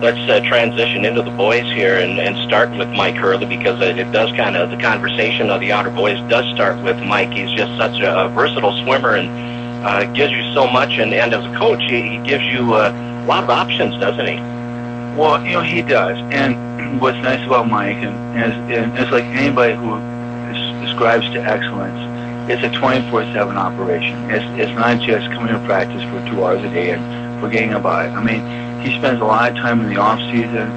Let's transition into the boys here and start with Mike Hurley, because it does kind of, the conversation of the Otter Boys does start with Mike. He's just such a versatile swimmer and gives you so much. And as a coach, he gives you a lot of options, doesn't he? Well, you know, he does. And what's nice about Mike, and it's like anybody who ascribes to excellence, it's a 24/7 operation. It's not just coming to practice for 2 hours a day and forgetting about it. I mean, he spends a lot of time in the off season.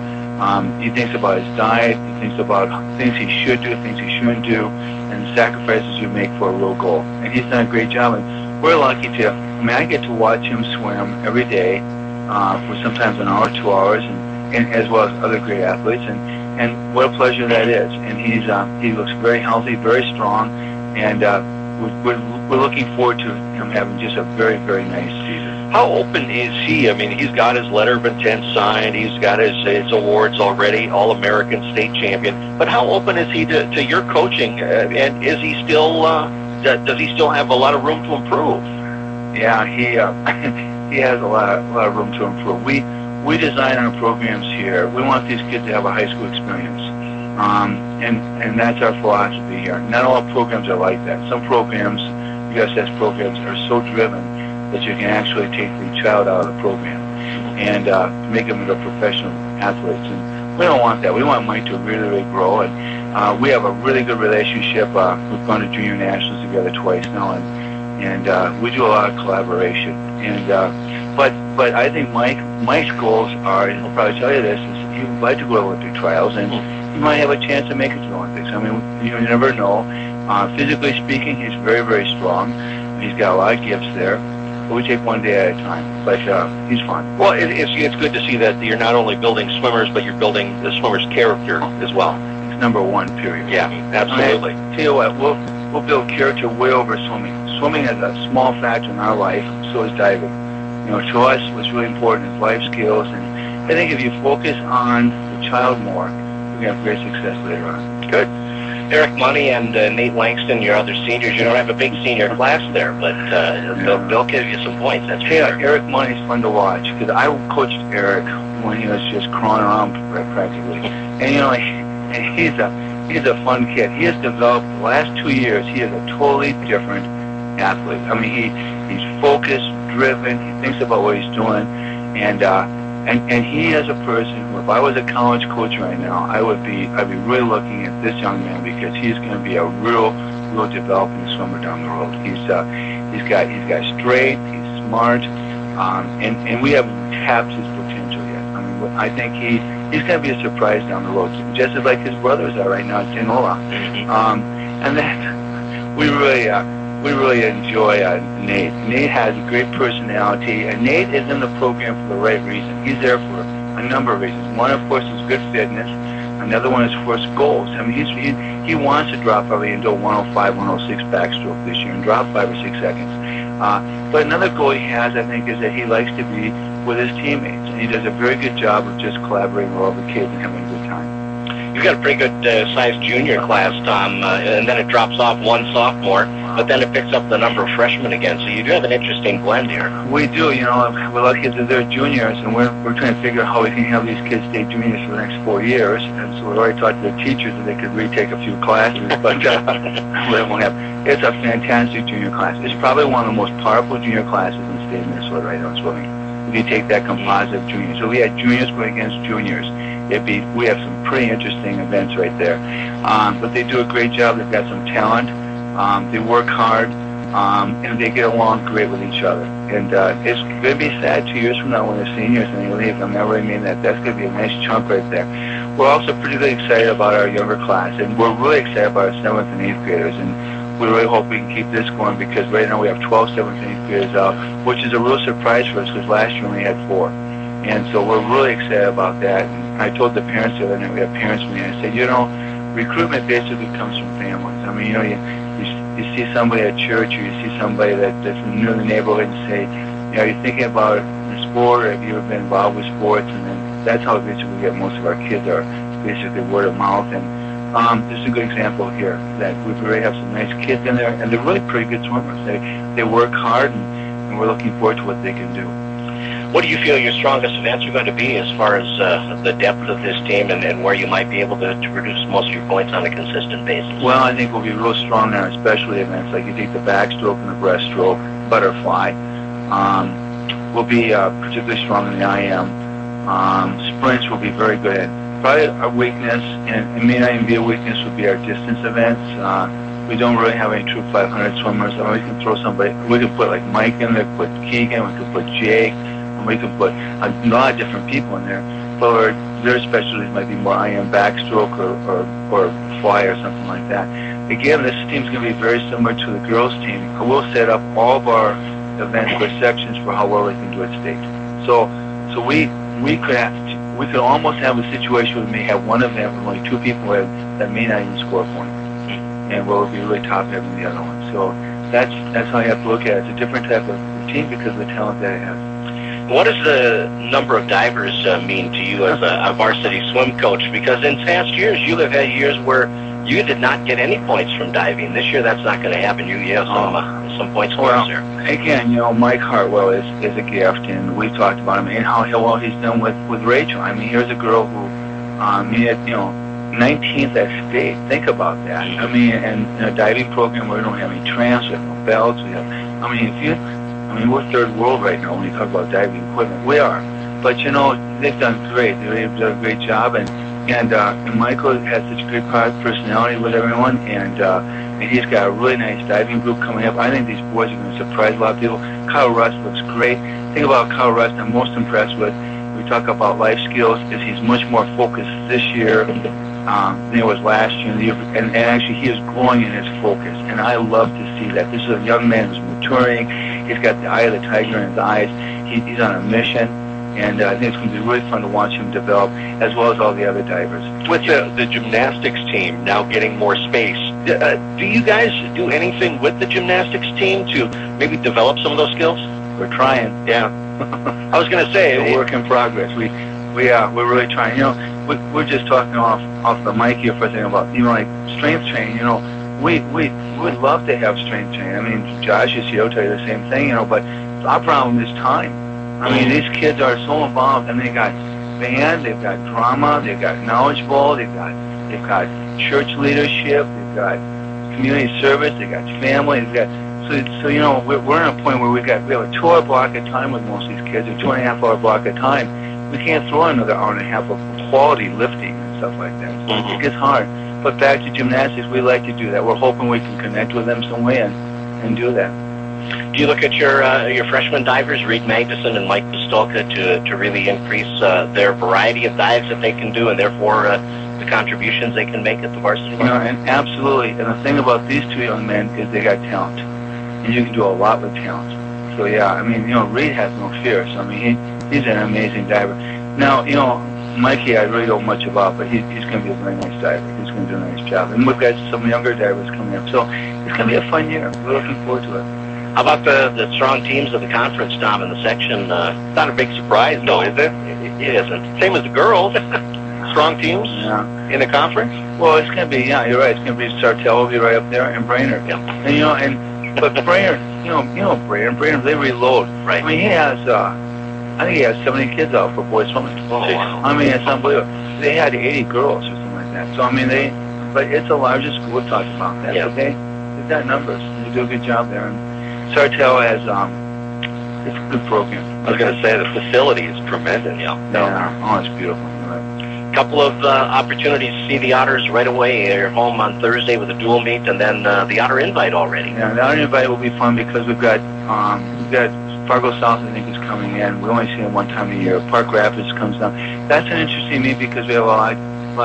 He thinks about his diet. He thinks about things he should do, things he shouldn't do, and the sacrifices you make for a real goal. And he's done a great job. And we're lucky to. I mean, I get to watch him swim every day for sometimes an hour, 2 hours, and as well as other great athletes. And what a pleasure that is. And he looks very healthy, very strong, and we're looking forward to him having just a very, very nice season. How open is he? I mean, he's got his letter of intent signed. He's got his awards already, All-American, state champion. But how open is he to your coaching? And is he still? Does he still have a lot of room to improve? Yeah, he has a lot of room to improve. We design our programs here. We want these kids to have a high school experience, and that's our philosophy here. Not all programs are like that. Some programs, USS programs, are so driven that you can actually take the child out of the program and make them into professional athletes. And we don't want that. We want Mike to really, really grow. And we have a really good relationship. We've gone to junior nationals together twice now, and we do a lot of collaboration. And but I think Mike's goals are, and he'll probably tell you this, is he would like to go to Olympic trials, and he might have a chance to make it to the Olympics. I mean, you never know. Physically speaking, he's very, very strong. He's got a lot of gifts there. But we take one day at a time. But he's fun. Well, it's good to see that you're not only building swimmers, but you're building the swimmer's character as well. It's number one, period. Yeah, absolutely. I tell you what, we'll build character way over swimming. Swimming is a small factor in our life, so is diving. You know, to us, what's really important is life skills, and I think if you focus on the child more, you're going to have great success later on. Good. Eric Money and Nate Langston, your other seniors. You don't have a big senior class there, but they'll give you some points. That's for sure. Eric Money's fun to watch, because I coached Eric when he was just crawling around practically, and you know, he's a fun kid. He has developed the last 2 years. He is a totally different athlete. I mean, he's focused, driven. He thinks about what he's doing, and he is a person who, if I was a college coach right now, I'd be really looking at this young man, because he's going to be a real developing swimmer down the road. He's got strength. He's smart, and we haven't tapped his potential yet. I mean, I think he's going to be a surprise down the road, just as like his brothers are right now at Tinola. And then we really enjoy Nate. Nate has a great personality, and Nate is in the program for the right reason. He's there for a number of reasons. One, of course, is good fitness. Another one is, of course, goals. I mean, he wants to drop probably into a 105, 106 backstroke this year and drop 5 or 6 seconds. But another goal he has, I think, is that he likes to be with his teammates, and he does a very good job of just collaborating with all the kids and having a good time. You've got a pretty good sized junior class, Tom, and then it drops off one sophomore, but then it picks up the number of freshmen again. So you do have an interesting blend here. We do. You know, we're lucky that they're juniors, and we're trying to figure out how we can have these kids stay juniors for the next 4 years. And so we've already talked to the teachers that they could retake a few classes, but we won't have. It's a fantastic junior class. It's probably one of the most powerful junior classes in the state of Minnesota right now in swimming. If you take that composite of juniors, so we had juniors going against juniors. We have some pretty interesting events right there. But they do a great job. They've got some talent. They work hard, and they get along great with each other. And it's going to be sad 2 years from now when they're seniors and they leave. I really mean that. That's going to be a nice chunk right there. We're also pretty excited about our younger class, and we're really excited about our 7th and 8th graders. And we really hope we can keep this going, because right now we have 12 7th and 8th graders out, which is a real surprise for us, because last year we only had 4. And so we're really excited about that. And I told the parents the other night, we have parents meeting, I said, you know, recruitment basically comes from families. I mean, you know, you see somebody at church, or you see somebody that's new in the neighborhood, and say, you know, you're thinking about the sport, or have you ever been involved with sports? And then that's how basically we get most of our kids, are basically word of mouth. And this is a good example here, that we really have some nice kids in there, and they're really pretty good swimmers. They work hard, and we're looking forward to what they can do. What do you feel your strongest events are going to be as far as the depth of this team and where you might be able to produce most of your points on a consistent basis? Well, I think we'll be real strong in our specialty events, like you take the backstroke and the breaststroke, butterfly. We'll be particularly strong in the IM. Sprints will be very good at. Probably our weakness, and it may not even be a weakness, would be our distance events. We don't really have any true 500 swimmers. We can throw somebody. We could put like Mike in there, put Keegan, we could put Jake, and we could put a lot of different people in there. But their specialties might be more IM backstroke or fly or something like that. Again, this team's going to be very similar to the girls' team. We'll set up all of our events for sections for how well they can do at state. So we could almost have a situation where we may have one event with only two people that may not even score a point, and we'll be really top heavy in the other one. So that's how you have to look at it. It's a different type of team because of the talent that it has. What does the number of divers mean to you as a varsity swim coach? Because in past years, you have had years where you did not get any points from diving. This year, that's not going to happen. You have some points for us there. Again, Mike Hartwell is a gift, and we've talked about him and how well he's done with Rachel. I mean, here's a girl who, 19th at state. Think about that. I mean, and in a diving program where we don't have any tramps, we have no belts. We're third world right now when you talk about diving equipment. We are, but they've done great. They've done a great job, and Michael has such a great personality with everyone, and he's got a really nice diving group coming up. I think these boys are going to surprise a lot of people. Kyle Russ looks great. The thing about Kyle Russ I'm most impressed with, we talk about life skills, is he's much more focused this year than it was last year. And actually he is growing in his focus, and I love to see that. This is a young man who's maturing. He's got the eye of the tiger in his eyes. He's on a mission. And I think it's going to be really fun to watch him develop, as well as all the other divers. With the gymnastics team now getting more space, do you guys do anything with the gymnastics team to maybe develop some of those skills? We're trying. Yeah. I was going to say, it's a work in progress. We're really trying. We're just talking off the mic here for a second about like strength training. We would love to have strength training. I mean, Josh is here. He'll tell you the same thing. But our problem is time. I mean, these kids are so involved, and they got band, they've got drama, they've got knowledge bowl, they've got church leadership, they've got community service, they've got family, we're in a point where we have a 2-hour block of time with most of these kids, or 2.5-hour block of time. We can't throw another hour and a half of quality lifting and stuff like that. So it gets hard. But back to gymnastics, we like to do that. We're hoping we can connect with them some way and do that. Do you look at your freshman divers, Reed Magnuson and Mike Pistolka, to really increase their variety of dives that they can do, and therefore the contributions they can make at the varsity level? And absolutely. And the thing about these two young men is they got talent, and you can do a lot with talent. So Reed has no fear. So he's an amazing diver. Now, Mikey, I really don't know much about, but he's going to be a very nice diver. He's going to do a nice job. And we've got some younger divers coming up. So it's going to be a fun year. We're looking forward to it. How about the strong teams of the conference, Tom, in the section? It's not a big surprise, though, is it? It isn't. Same as the girls. Strong teams in the conference? Well, it's going to be, you're right. It's going to be Sartell will be right up there, and Brainerd. Yeah. And but Brainerd, Brainerd, they reload. Right. I mean, he has, I think he has 70 kids out for boys swimming. Oh, wow. I mean, it's unbelievable. They had 80 girls or something like that. So, but it's the largest school. We've talked about that. Yeah. But they've got numbers. They do a good job there. And Sartell has, it's a good program. I was going to say the facility is tremendous. Yeah. Oh, it's beautiful. Right. Couple of opportunities to see the Otters right away. They're home on Thursday with a dual meet, and then the Otter Invite already. Yeah, the Otter Invite will be fun because we've got Fargo South, I think, is coming in. We only see them one time a year. Park Rapids comes down. That's an interesting meet because we have a lot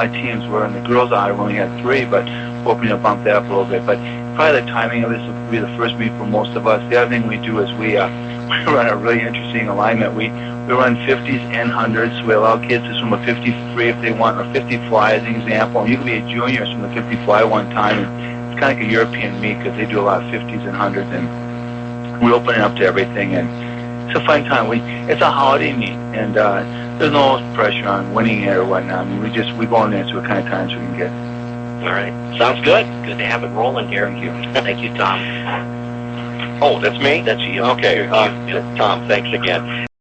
of teams. Where in the girls' Otter we only had 3, but we're hoping to bump that up a little bit. But probably the timing of this will be the first meet for most of us. The other thing we do is we run a really interesting alignment. We run 50s and 100s. We allow kids to swim a 50 free if they want, or 50 fly as an example. And you can be a junior and swim a 50 fly one time. And it's kind of like a European meet because they do a lot of 50s and 100s. And we open it up to everything. And it's a fun time. It's a holiday meet. And there's no pressure on winning it or whatnot. I mean, we go in there and see what kind of times we can get. All right. Sounds good. Good to have it rolling here. Thank you. Thank you, Tom. Oh, that's me? That's you. Okay. Tom, thanks again.